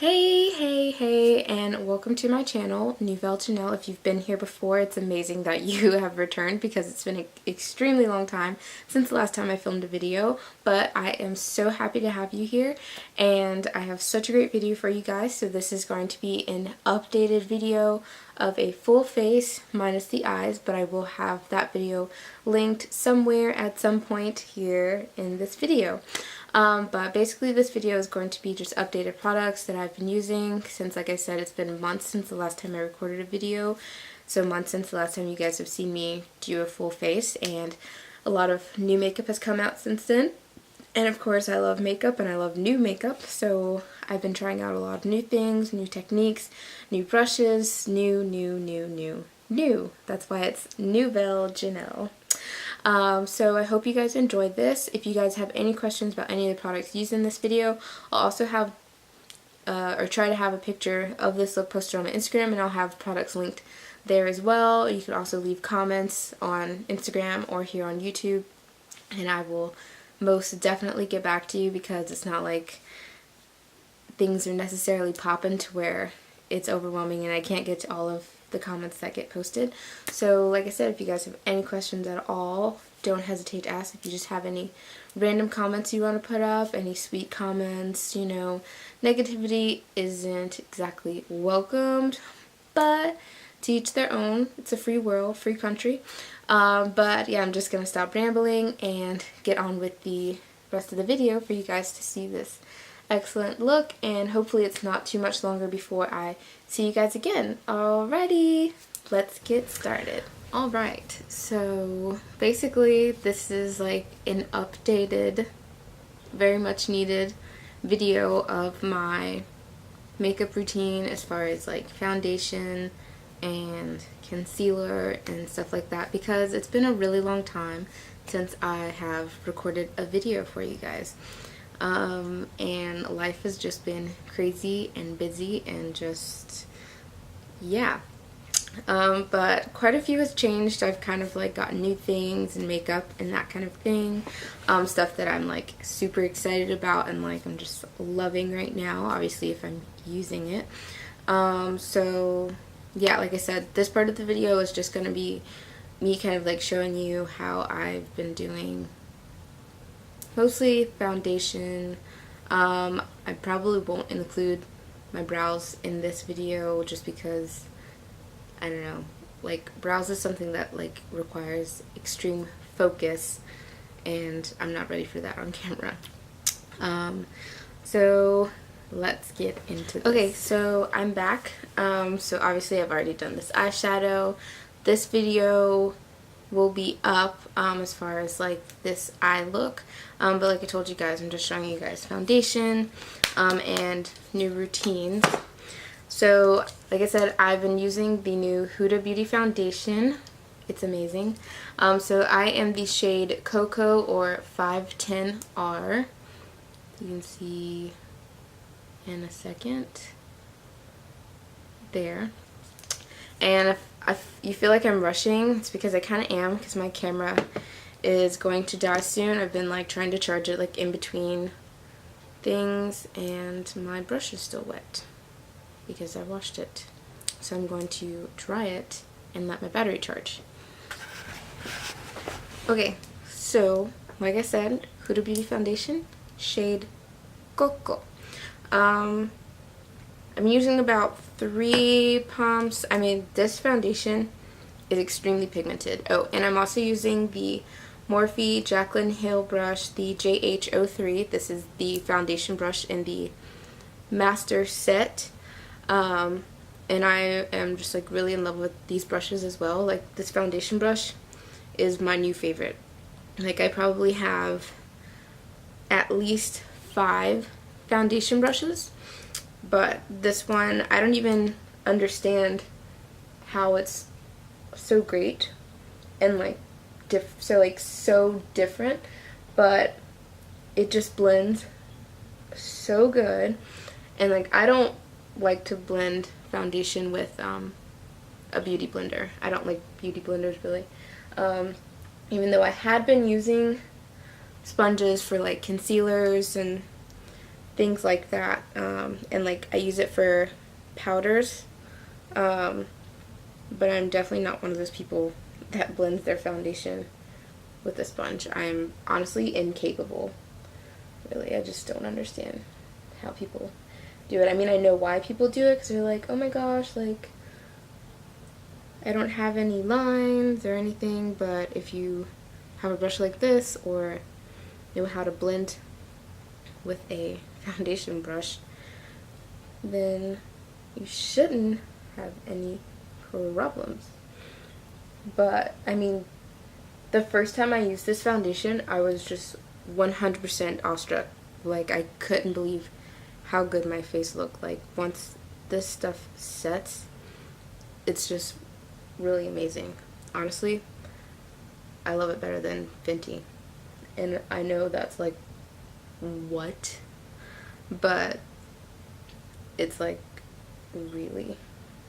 Hey, and welcome to my channel, Nouvies. If you've been here before, it's amazing that you have returned because it's been an extremely long time since the last time I filmed a video, but I am so happy to have you here, and I have such a great video for you guys. So this is going to be an updated video of a full face minus the eyes, but I will have that video linked somewhere at some point here in this video. But basically this video is going to be just updated products that I've been using since, like I said, it's been months since the last time I recorded a video. So months since the last time you guys have seen me do a full face, and a lot of new makeup has come out since then. And of course I love makeup and I love new makeup, so I've been trying out a lot of new things, new techniques, new brushes, new. That's why it's Nouvies. So I hope you guys enjoyed this. If you guys have any questions about any of the products used in this video, I'll also have or try to have a picture of this look posted on my Instagram, and I'll have products linked there as well. You can also leave comments on Instagram or here on YouTube, and I will most definitely get back to you because it's not like things are necessarily popping to where it's overwhelming and I can't get to all of the comments that get posted. So like I said, if you guys have any questions at all, don't hesitate to ask. If you just have any random comments you want to put up, any sweet comments, you know, negativity isn't exactly welcomed, but to each their own. It's a free world, free country. But yeah, I'm just gonna stop rambling and get on with the rest of the video for you guys to see this excellent look, and hopefully it's not too much longer before I see you guys again. Alrighty, let's get started. Alright, so basically this is like an updated, very much needed video of my makeup routine as far as like foundation and concealer and stuff like that, because it's been a really long time since I have recorded a video for you guys. And life has just been crazy and busy and just, yeah. But quite a few has changed. I've kind of like gotten new things and makeup and that kind of thing. Stuff that I'm like super excited about and like I'm just loving right now, obviously if I'm using it. So yeah, like I said, this part of the video is just going to be me kind of like showing you how I've been doing mostly foundation. I probably won't include my brows in this video just because, I don't know, like brows is something that like requires extreme focus and I'm not ready for that on camera. So let's get into this. Okay, so I'm back. So obviously I've already done this eyeshadow. This video will be up as far as like this eye look, but like I told you guys, I'm just showing you guys foundation and new routines. So like I said, I've been using the new Huda Beauty foundation. It's amazing. So I am the shade Cocoa or 510R. You can see in a second there. And if you feel like I'm rushing, it's because I kind of am, because my camera is going to die soon. I've been like trying to charge it like in between things, and my brush is still wet because I washed it. So I'm going to dry it and let my battery charge. Okay, so like I said, Huda Beauty foundation, shade Cocoa. I'm using about 3 pumps. I mean, this foundation is extremely pigmented. Oh, and I'm also using the Morphe Jaclyn Hill brush, the JH03. This is the foundation brush in the master set. And I am just like really in love with these brushes as well. Like this foundation brush is my new favorite. Like I probably have at least 5 foundation brushes, but this one, I don't even understand how it's so great and like so different, but it just blends so good. And like I don't like to blend foundation with a beauty blender. I don't like beauty blenders really, even though I had been using sponges for like concealers and things like that. And like I use it for powders, but I'm definitely not one of those people that blends their foundation with a sponge. I'm honestly incapable. Really, I just don't understand how people do it. I mean, I know why people do it, because they're like, oh my gosh, like, I don't have any lines or anything, but if you have a brush like this, or know how to blend with a foundation brush, then you shouldn't have any problems. But, I mean, the first time I used this foundation, I was just 100% awestruck. Like, I couldn't believe how good my face looked. Like, once this stuff sets, it's just really amazing. Honestly, I love it better than Fenty. And I know that's like, what? But it's like really,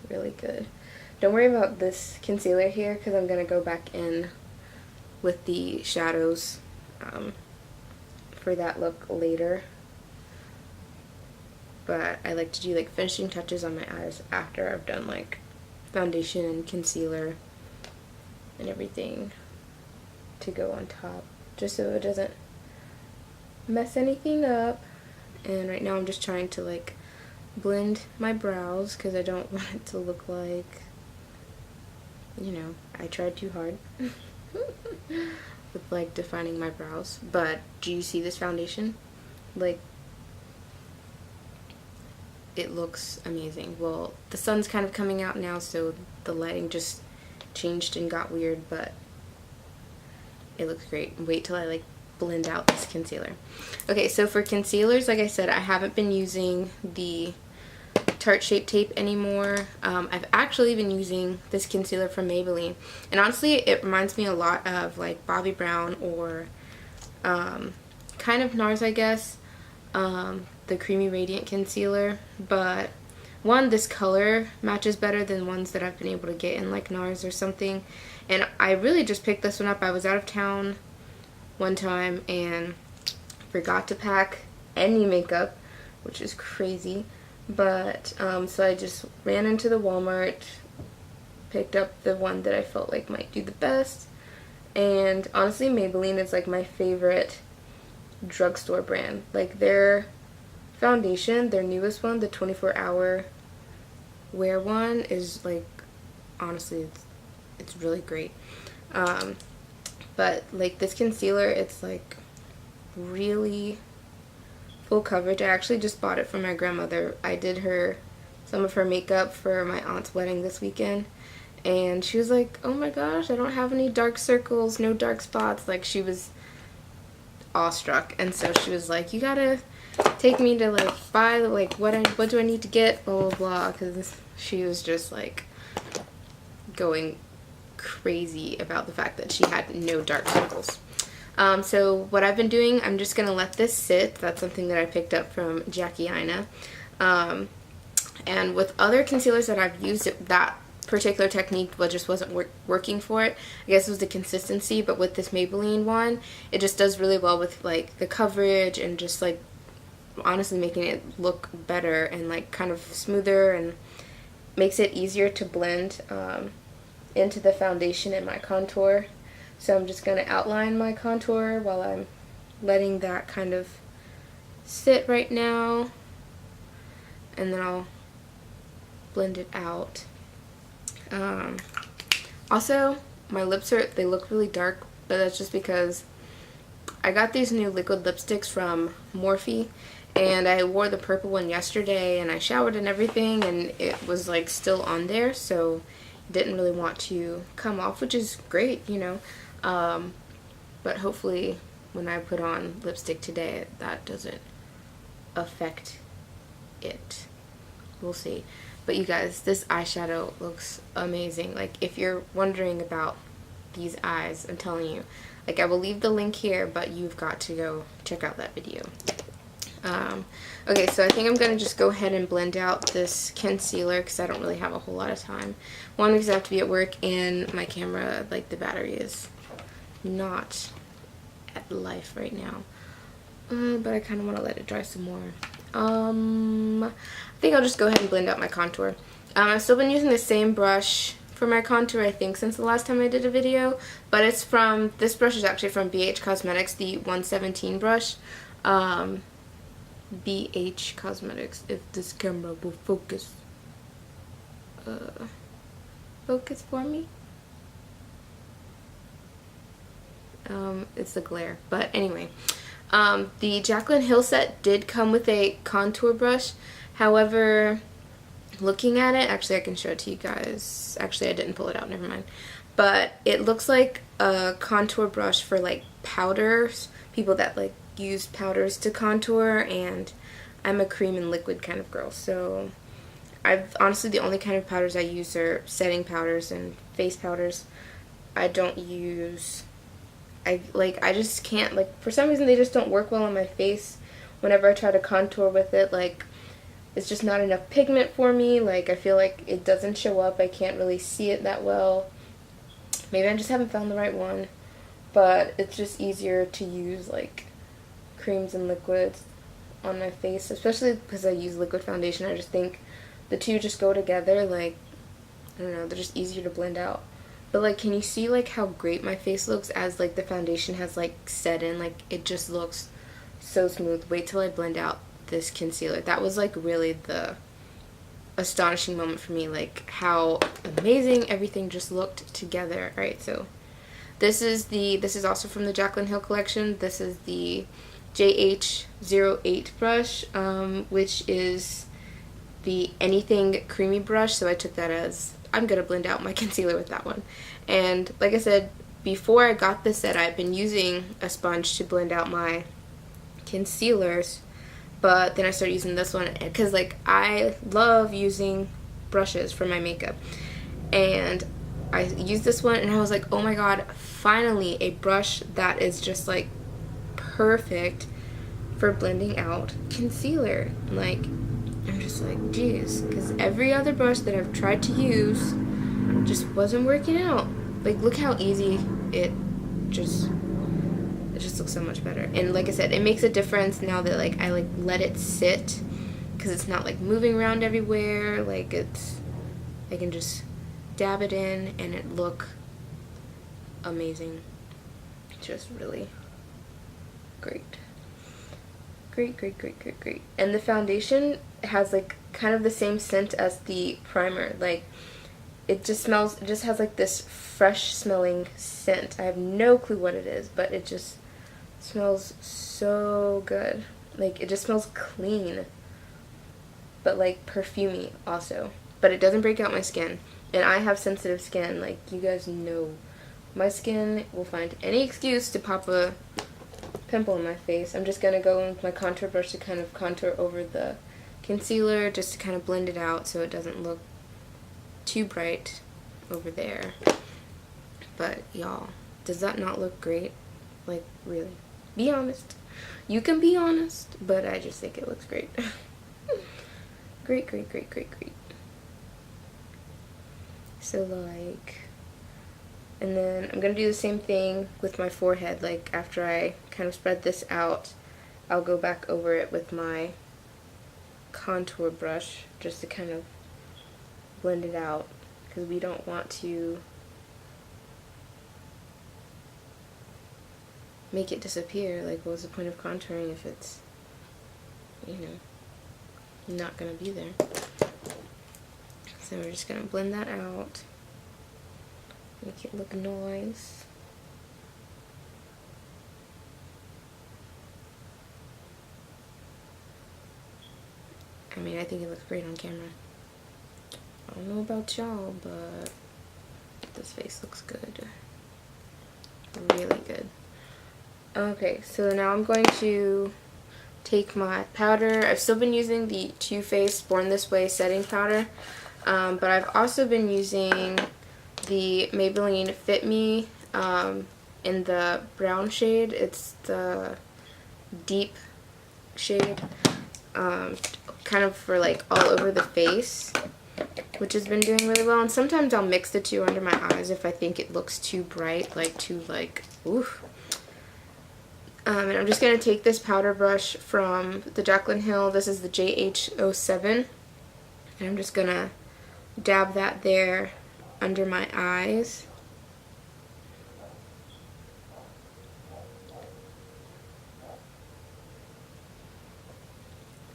really good. Don't worry about this concealer here, because I'm going to go back in with the shadows for that look later. But I like to do like finishing touches on my eyes after I've done like foundation and concealer and everything to go on top, just so it doesn't mess anything up. And right now I'm just trying to like blend my brows, because I don't want it to look like, you know, I tried too hard with like defining my brows. But do you see this foundation? Like, it looks amazing. Well, the sun's kind of coming out now, so the lighting just changed and got weird, but it looks great. Wait till I like blend out this concealer. Okay, so for concealers, like I said, I haven't been using the Tarte Shape Tape anymore. I've actually been using this concealer from Maybelline, and honestly it reminds me a lot of like Bobbi Brown, or kind of NARS, I guess, the Creamy Radiant Concealer. But one, this color matches better than ones that I've been able to get in like NARS or something, and I really just picked this one up. I was out of town one time and forgot to pack any makeup, which is crazy. But so I just ran into the Walmart, picked up the one that I felt like might do the best, and honestly Maybelline is like my favorite drugstore brand. Like, their foundation, their newest one, the 24-hour wear one, is like, honestly it's really great. But like this concealer, it's like really full coverage. I actually just bought it from my grandmother. I did some of her makeup for my aunt's wedding this weekend, and she was like, oh my gosh, I don't have any dark circles, no dark spots. Like, she was awestruck, and so she was like, you gotta take me to like buy like what do I need to get, blah blah blah, because she was just like going crazy about the fact that she had no dark circles. So what I've been doing, I'm just going to let this sit. That's something that I picked up from Jaclyn. And with other concealers that I've used, that particular technique just wasn't working for it. I guess it was the consistency, but with this Maybelline one, it just does really well with like the coverage, and just like honestly making it look better and like kind of smoother, and makes it easier to blend into the foundation and my contour. So I'm just going to outline my contour while I'm letting that kind of sit right now, and then I'll blend it out. Also, my lips they look really dark, but that's just because I got these new liquid lipsticks from Morphe, and I wore the purple one yesterday, and I showered and everything, and it was like still on there, so didn't really want to come off, which is great, you know. But hopefully when I put on lipstick today, that doesn't affect it. We'll see. But you guys, this eyeshadow looks amazing. Like, if you're wondering about these eyes, I'm telling you, like, I will leave the link here, but you've got to go check out that video. Okay, so I think I'm going to just go ahead and blend out this concealer, because I don't really have a whole lot of time. One, because I have to be at work, and my camera, like, the battery is not at life right now. But I kind of want to let it dry some more. I think I'll just go ahead and blend out my contour. I've still been using the same brush for my contour, I think, since the last time I did a video. But it's from, this brush is actually from BH Cosmetics, the 117 brush. BH Cosmetics, if this camera will focus. Focus for me. It's the glare. But anyway, the Jaclyn Hill set did come with a contour brush. However, looking at it, actually I can show it to you guys. Actually, I didn't pull it out, never mind. But it looks like a contour brush for like powders, people that like use powders to contour, and I'm a cream and liquid kind of girl, so honestly the only kind of powders I use are setting powders and face powders. I don't use, I just can't, like, for some reason they just don't work well on my face whenever I try to contour with it. Like, it's just not enough pigment for me. Like, I feel like it doesn't show up, I can't really see it that well. Maybe I just haven't found the right one, but it's just easier to use like creams and liquids on my face, especially because I use liquid foundation. I just think the two just go together. Like, I don't know, they're just easier to blend out. But like, can you see like how great my face looks as like the foundation has like set in? Like, it just looks so smooth. Wait till I blend out this concealer. That was like really the astonishing moment for me, like how amazing everything just looked together. Alright, so this is also from the Jaclyn Hill collection. This is the JH08 brush, which is the anything creamy brush, so I took that as I'm gonna blend out my concealer with that one. And like I said, before I got this set, I've been using a sponge to blend out my concealers, but then I started using this one because like I love using brushes for my makeup, and I used this one and I was like, oh my god, finally a brush that is just like perfect for blending out concealer. Like, I'm just like, geez, because every other brush that I've tried to use just wasn't working out. Like, look how easy it just looks so much better. And like I said, it makes a difference now that like I like let it sit, because it's not like moving around everywhere. Like, I can just dab it in and it look amazing. Just really great. Great. And the foundation has like kind of the same scent as the primer. Like, it just has like this fresh smelling scent. I have no clue what it is, but it just smells so good. Like, it just smells clean, but like perfumey also. But it doesn't break out my skin, and I have sensitive skin. Like, you guys know, my skin will find any excuse to pop a pimple in my face. I'm just gonna go in with my contour brush to kind of contour over the concealer, just to kind of blend it out so it doesn't look too bright over there. But y'all, does that not look great? Like, really, be honest. You can be honest, but I just think it looks great. Great. So like, and then I'm gonna do the same thing with my forehead. Like, after I kind of spread this out, I'll go back over it with my contour brush just to kind of blend it out, because we don't want to make it disappear. Like, what's the point of contouring if it's, you know, not gonna be there? So we're just gonna blend that out, make it look nice. I mean, I think it looks great on camera. I don't know about y'all, but this face looks good. Really good. Okay, so now I'm going to take my powder. I've still been using the Too Faced Born This Way setting powder, but I've also been using the Maybelline Fit Me in the brown shade. It's the deep shade, kind of for like all over the face, which has been doing really well. And sometimes I'll mix the two under my eyes if I think it looks too bright, like too like, oof. And I'm just going to take this powder brush from the Jaclyn Hill. This is the JH07. And I'm just going to dab that there under my eyes.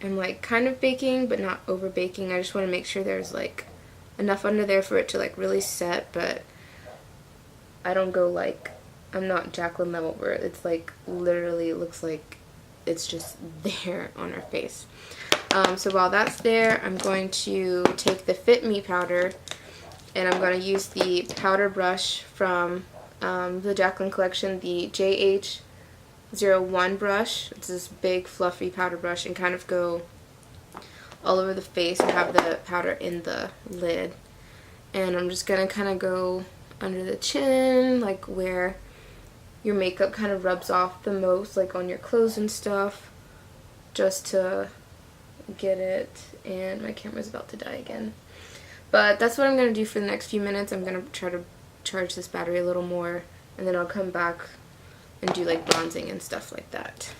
I'm like kind of baking but not over baking. I just want to make sure there's like enough under there for it to like really set, but I don't go like, I'm not Jaclyn level where it's like literally looks like it's just there on her face. So while that's there, I'm going to take the Fit Me powder and I'm going to use the powder brush from the Jaclyn collection, the JH01 brush. It's this big fluffy powder brush, and kind of go all over the face and have the powder in the lid. And I'm just going to kind of go under the chin, like where your makeup kind of rubs off the most, like on your clothes and stuff, just to get it. And my camera's about to die again. But that's what I'm going to do for the next few minutes. I'm going to try to charge this battery a little more, and then I'll come back and do like bronzing and stuff like that.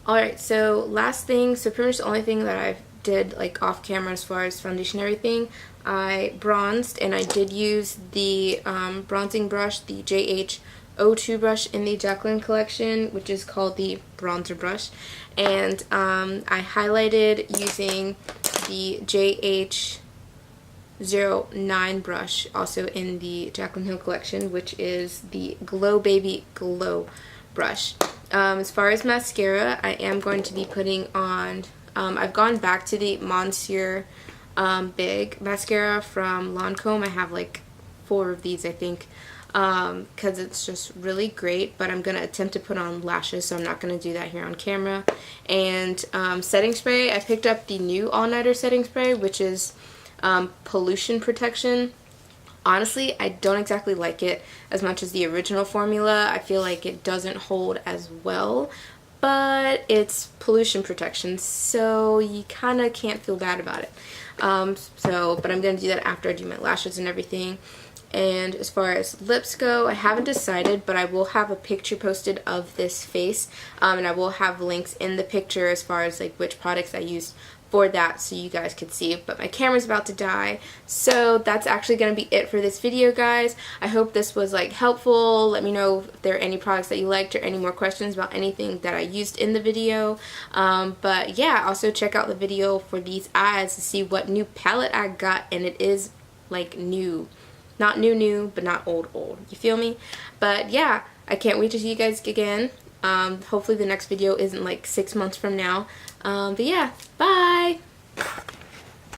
Alright, so last thing, so pretty much the only thing that I did like off camera as far as foundation and everything, I bronzed, and I did use the bronzing brush, the JH02 brush in the Jaclyn collection, which is called the bronzer brush, and I highlighted using the JH09 brush, also in the Jaclyn Hill collection, which is the Glow Baby Glow brush. As far as mascara, I am going to be putting on, I've gone back to the Monsieur Big mascara from Lancome. I have like 4 of these, I think, because it's just really great, but I'm going to attempt to put on lashes, so I'm not going to do that here on camera. And setting spray, I picked up the new All Nighter setting spray, which is pollution protection. Honestly, I don't exactly like it as much as the original formula. I feel like it doesn't hold as well, but it's pollution protection, so you kind of can't feel bad about it. But I'm going to do that after I do my lashes and everything. And as far as lips go, I haven't decided, but I will have a picture posted of this face, and I will have links in the picture as far as like which products I used for that, so you guys could see. But my camera's about to die, so that's actually going to be it for this video, guys. I hope this was like helpful. Let me know if there are any products that you liked or any more questions about anything that I used in the video. But yeah, also check out the video for these eyes to see what new palette I got, and it is like new. Not new, but not old. You feel me? But yeah, I can't wait to see you guys again. Hopefully the next video isn't like 6 months from now. But yeah, bye!